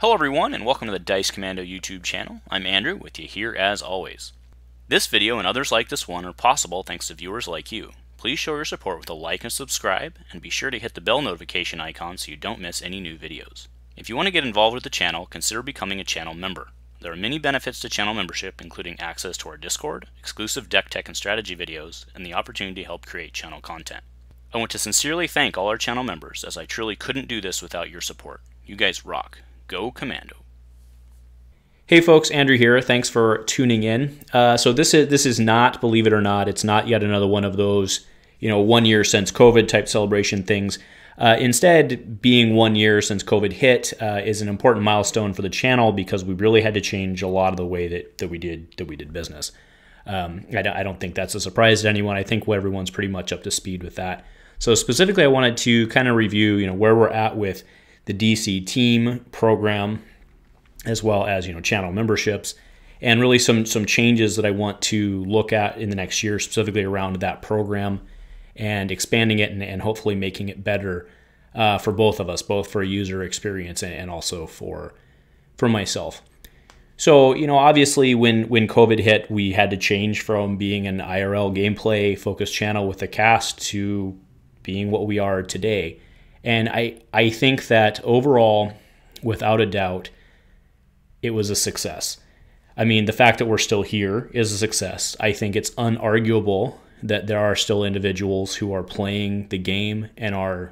Hello everyone and welcome to the Dice Commando YouTube channel. I'm Andrew with you here as always. This video and others like this one are possible thanks to viewers like you. Please show your support with a like and subscribe, and be sure to hit the bell notification icon so you don't miss any new videos. If you want to get involved with the channel, consider becoming a channel member. There are many benefits to channel membership, including access to our Discord, exclusive deck tech and strategy videos, and the opportunity to help create channel content. I want to sincerely thank all our channel members, as I truly couldn't do this without your support. You guys rock. Go Commando. Hey folks, Andrew here. Thanks for tuning in. So this is not, believe it or not, it's not yet another one of those, 1 year since COVID type celebration things. Instead, being 1 year since COVID hit is an important milestone for the channel because we really had to change a lot of the way that we did business. I don't think that's a surprise to anyone. I think everyone's pretty much up to speed with that. So specifically, I wanted to kind of review, where we're at with the DC team program, as well as channel memberships, and really some changes that I want to look at in the next year, specifically around that program and expanding it and hopefully making it better for both of us, both for user experience and also for myself. So obviously when COVID hit, we had to change from being an IRL gameplay focused channel with a cast to being what we are today. And I think that overall, without a doubt, it was a success. I mean, the fact that we're still here is a success. I think it's unarguable that there are still individuals who are playing the game and are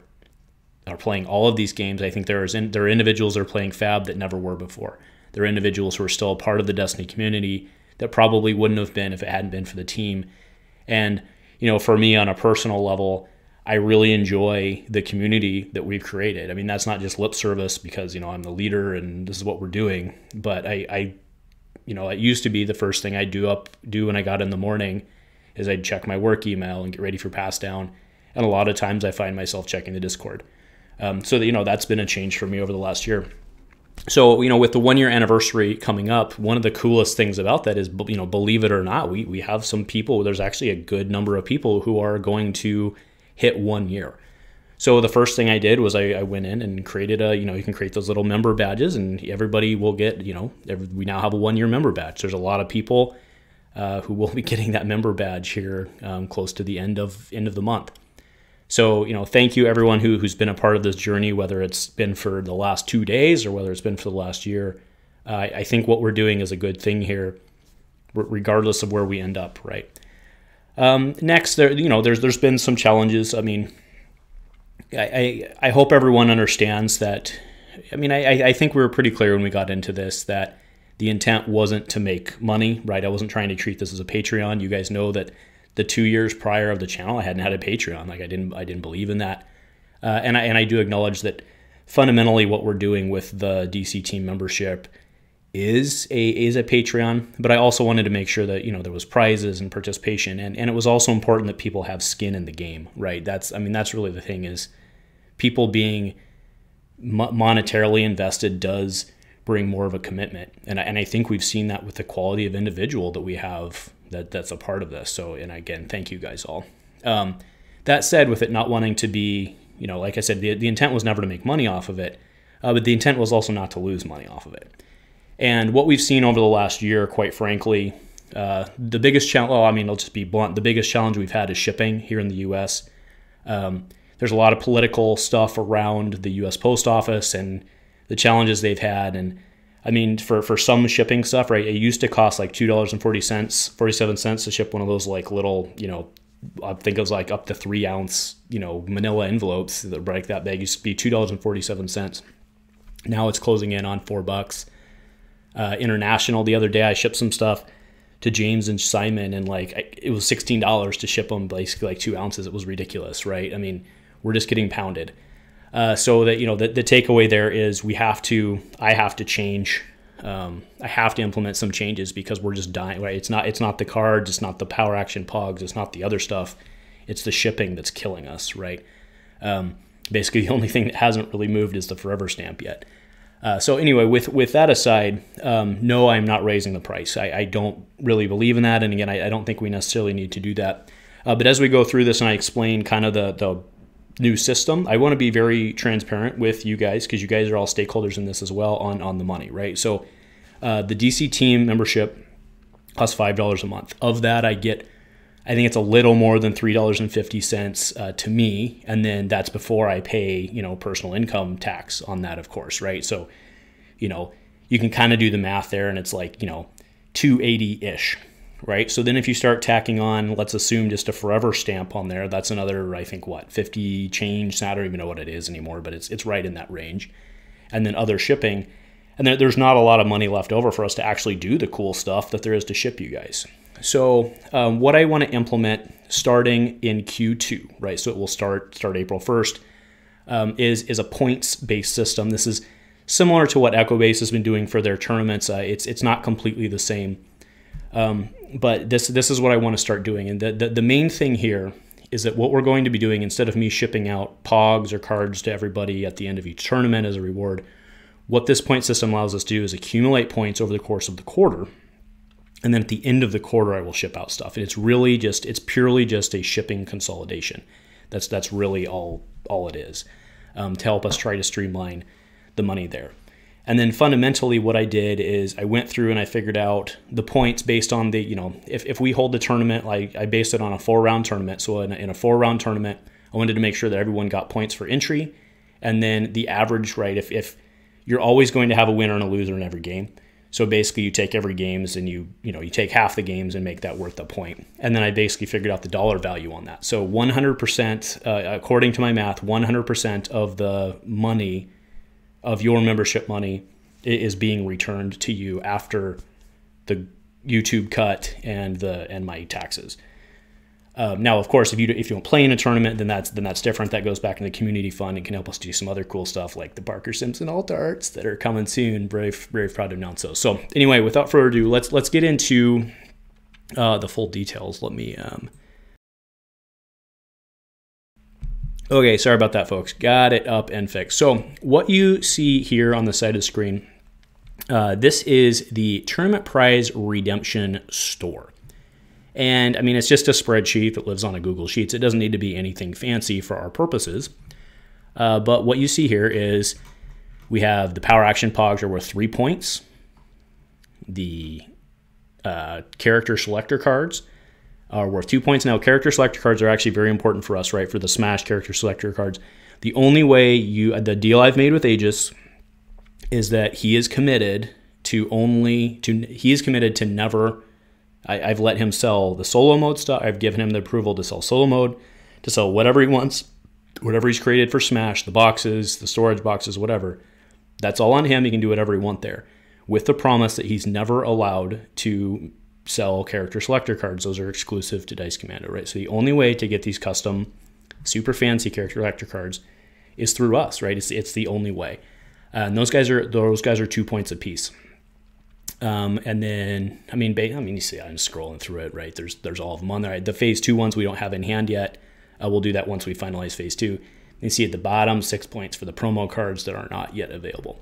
playing all of these games. I think there are individuals that are playing Fab that never were before. There are individuals who are still a part of the Destiny community that probably wouldn't have been if it hadn't been for the team. And, for me on a personal level, I really enjoy the community that we've created. I mean, that's not just lip service because, I'm the leader and this is what we're doing. But it used to be the first thing I'd do when I got in the morning is I'd check my work email and get ready for pass down. And a lot of times I find myself checking the Discord. So that's been a change for me over the last year. So, with the 1 year anniversary coming up, one of the coolest things about that is, believe it or not, we have some people, there's actually a good number of people who are going to hit 1 year. So the first thing I did was I went in and created you can create those little member badges and everybody will get, we now have a 1 year member badge. There's a lot of people who will be getting that member badge here close to the end of the month. So, thank you everyone who's been a part of this journey, whether it's been for the last 2 days or whether it's been for the last year. I think what we're doing is a good thing here, regardless of where we end up, right? Next, there's been some challenges. I mean, I hope everyone understands that. I mean, I think we were pretty clear when we got into this that the intent wasn't to make money, right? I wasn't trying to treat this as a Patreon. You guys know that the 2 years prior of the channel, I hadn't had a Patreon. Like I didn't believe in that. And I do acknowledge that fundamentally what we're doing with the DC team membership is a Patreon, but I also wanted to make sure that there was prizes and participation, and it was also important that people have skin in the game, right? That's really the thing, is people being monetarily invested does bring more of a commitment, and I think we've seen that with the quality of individual that we have that's a part of this. So, and again, thank you guys all. That said, with it not wanting to be, like I said, the intent was never to make money off of it, but the intent was also not to lose money off of it. And what we've seen over the last year, quite frankly, the biggest challenge, I'll just be blunt, the biggest challenge we've had is shipping here in the U.S. There's a lot of political stuff around the U.S. Post Office and the challenges they've had. And I mean, for some shipping stuff, right, it used to cost like $2.47 to ship one of those like little, I think it was like up to 3 ounce, manila envelopes that like that bag used to be $2.47. Now it's closing in on $4. International, the other day I shipped some stuff to James and Simon, and like it was $16 to ship them basically like 2 ounces. It was ridiculous, right? I mean, we're just getting pounded. So that the takeaway there is I have to change. I have to implement some changes because we're just dying, right? It's not the cards, it's not the power action pogs, it's not the other stuff. It's the shipping that's killing us, right? Basically the only thing that hasn't really moved is the forever stamp yet. So anyway, with that aside, no, I'm not raising the price. I don't really believe in that. And again, I don't think we necessarily need to do that. But as we go through this and I explain kind of the new system. I want to be very transparent with you guys because you guys are all stakeholders in this as well on the money, right? So the DC team membership costs $5 a month. Of that, I think it's a little more than $3.50 to me, and then that's before I pay, personal income tax on that, of course, right? So, you can kind of do the math there, and it's like, $280-ish, right? So then if you start tacking on, let's assume just a forever stamp on there, that's another, I think, 50 change. I don't even know what it is anymore, but it's right in that range. And then other shipping, and there's not a lot of money left over for us to actually do the cool stuff that there is to ship you guys. So what I want to implement starting in Q2, right? So it will start April 1st, is a points-based system. This is similar to what EchoBase has been doing for their tournaments. It's not completely the same, but this is what I want to start doing. And the main thing here is that what we're going to be doing, instead of me shipping out pogs or cards to everybody at the end of each tournament as a reward, what this point system allows us to do is accumulate points over the course of the quarter. And then at the end of the quarter, I will ship out stuff. And it's purely just a shipping consolidation. That's really all it is, to help us try to streamline the money there. And then fundamentally what I did is I went through and I figured out the points based on the, if we hold the tournament, like I based it on a 4-round tournament. So in a 4-round tournament, I wanted to make sure that everyone got points for entry. And then the average, right, if you're always going to have a winner and a loser in every game. So basically you take every games and you take half the games and make that worth a point. And then I basically figured out the dollar value on that. So 100%, according to my math, 100% of the money of your membership money is being returned to you after the YouTube cut and my taxes. Now, of course, if you don't play in a tournament, then that's different. That goes back in the community fund and can help us do some other cool stuff like the Parker Simpson alt arts that are coming soon. Very, very proud to announce those. So anyway, without further ado, let's get into the full details. Let me. Okay, sorry about that, folks. Got it up and fixed. So what you see here on the side of the screen, this is the Tournament Prize Redemption Store. And I mean, it's just a spreadsheet that lives on a Google Sheets. It doesn't need to be anything fancy for our purposes. But what you see here is we have the Power Action Pogs are worth 3 points. The character selector cards are worth 2 points. Now, character selector cards are actually very important for us, right? For the Smash character selector cards. The only way the deal I've made with Aegis is that he is committed to never. I've let him sell the solo mode stuff. I've given him the approval to sell solo mode, to sell whatever he wants, whatever he's created for Smash, the boxes, the storage boxes, whatever. That's all on him. He can do whatever he wants there, with the promise that he's never allowed to sell character selector cards. Those are exclusive to Dice Commando, right? So the only way to get these custom, super fancy character selector cards is through us, right? It's the only way. And those guys are 2 points a piece. And then, I mean, you see, I'm scrolling through it, right? There's all of them on there. The phase 2 ones we don't have in hand yet. We'll do that once we finalize phase 2. You see at the bottom, 6 points for the promo cards that are not yet available.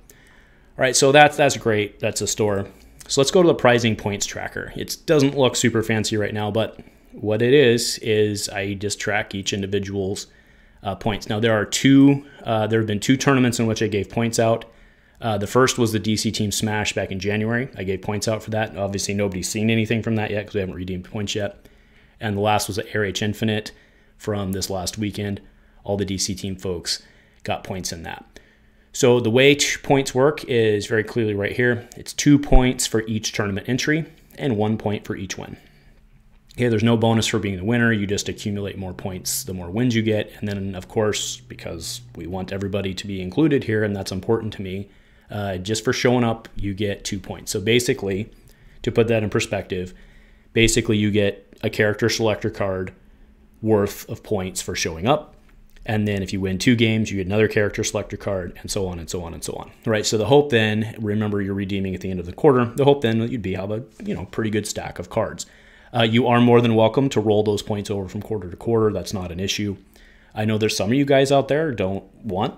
All right, so that's great. That's a store. So let's go to the prizing points tracker. It doesn't look super fancy right now, but what it is I just track each individual's points. Now there have been 2 tournaments in which I gave points out. The first was the DC Team Smash back in January. I gave points out for that. Obviously, nobody's seen anything from that yet because we haven't redeemed points yet. And the last was at RH Infinite from this last weekend. All the DC Team folks got points in that. So the way points work is very clearly right here. It's 2 points for each tournament entry and 1 point for each win. Okay, there's no bonus for being the winner. You just accumulate more points the more wins you get. And then, of course, because we want everybody to be included here, and that's important to me, just for showing up, you get 2 points. So basically, to put that in perspective, basically you get a character selector card worth of points for showing up. And then if you win 2 games, you get another character selector card, and so on and so on and so on. All right, so the hope then, remember you're redeeming at the end of the quarter, the hope then you'd have a pretty good stack of cards. You are more than welcome to roll those points over from quarter to quarter. That's not an issue. I know there's some of you guys out there who don't want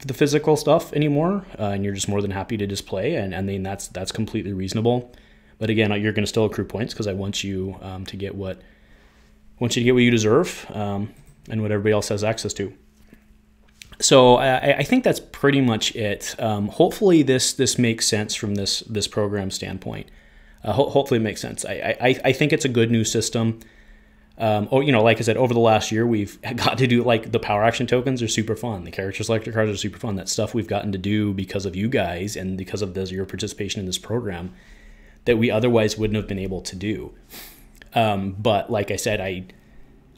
the physical stuff anymore, and you're just more than happy to just play, and I mean that's completely reasonable. But again, you're going to still accrue points because I want you to get what you deserve, and what everybody else has access to. So I think that's pretty much it. Hopefully this makes sense from this program standpoint. Hopefully it makes sense. I think it's a good new system. Like I said, over the last year, we've got to do, like, the power action tokens are super fun. The character selector cards are super fun. That stuff we've gotten to do because of you guys and because of your participation in this program that we otherwise wouldn't have been able to do. But like I said,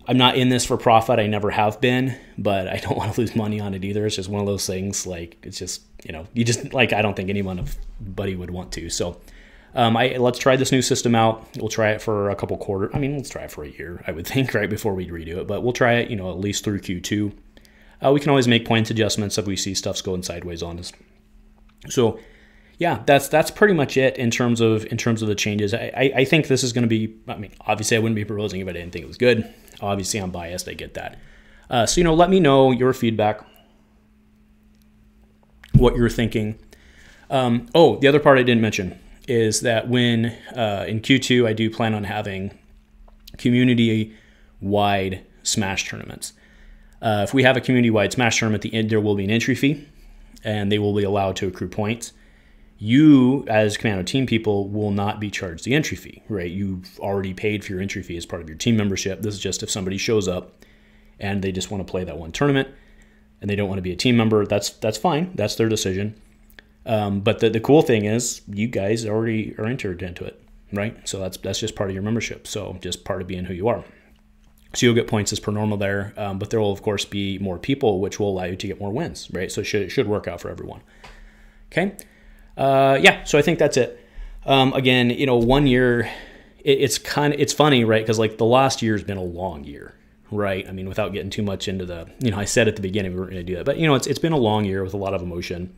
I'm not in this for profit. I never have been, but I don't want to lose money on it either. It's just one of those things, like, it's just, I don't think anybody would want to. So let's try this new system out. We'll try it for a couple quarters. Let's try it for a year, I would think, right before we'd redo it. But we'll try it, at least through Q2. We can always make points adjustments if we see stuff's going sideways on us. So yeah, that's pretty much it in terms of the changes. I think this is going to be. Obviously, I wouldn't be proposing if I didn't think it was good. Obviously, I'm biased. I get that. So let me know your feedback, what you're thinking. The other part I didn't mention is that when in Q2 I do plan on having community-wide Smash tournaments. If we have a community-wide Smash tournament, at the end there will be an entry fee, and they will be allowed to accrue points. You, as Commando team people, will not be charged the entry fee, right? You've already paid for your entry fee as part of your team membership. This is just if somebody shows up and they just want to play that one tournament and they don't want to be a team member, that's fine. That's their decision. But the cool thing is you guys already are entered into it, right? So that's just part of your membership. So just part of being who you are. So you'll get points as per normal there, but there will, of course, be more people, which will allow you to get more wins, right? So it should work out for everyone. Okay? So I think that's it. Again, 1 year, it's funny, right? Because, like, the last year has been a long year, right? Without getting too much into the, I said at the beginning we weren't going to do that, but, it's been a long year with a lot of emotion.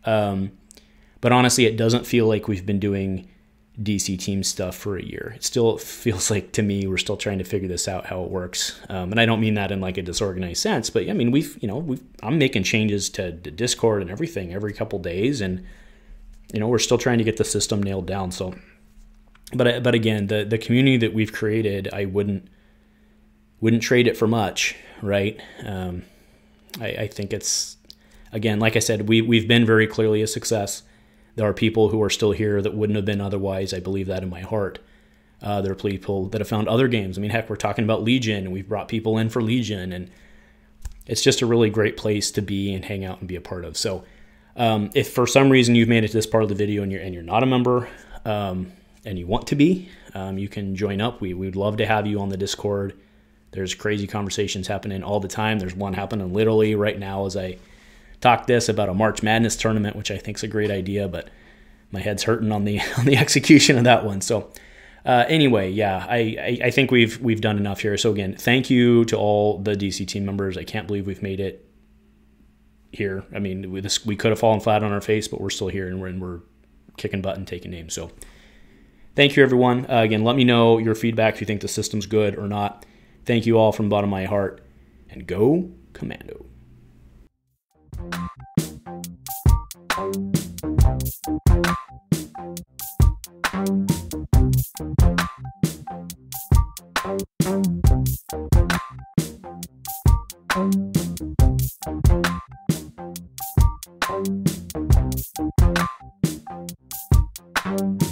But honestly, it doesn't feel like we've been doing DC team stuff for a year. It still feels like, to me, we're still trying to figure this out, how it works. And I don't mean that in like a disorganized sense, but I'm making changes to Discord and everything every couple days, and we're still trying to get the system nailed down. So, but again, the community that we've created, I wouldn't trade it for much, right? I think it's, again, like I said, we've been very clearly a success. There are people who are still here that wouldn't have been otherwise. I believe that in my heart. There are people that have found other games. Heck, we're talking about Legion, and we've brought people in for Legion, and it's just a really great place to be and hang out and be a part of. So if for some reason you've made it to this part of the video and you're not a member and you want to be, you can join up. We'd love to have you on the Discord. There's crazy conversations happening all the time. There's one happening literally right now as I talk this about a March Madness tournament, which I think is a great idea, but my head's hurting on the execution of that one. So anyway, yeah, I think we've done enough here. So again, thank you to all the DC team members. I can't believe we've made it here. We could have fallen flat on our face, but we're still here, and we're kicking butt and taking names. So thank you, everyone. Again, let me know your feedback if you think the system's good or not. Thank you all from the bottom of my heart, and go Commando. Thank you.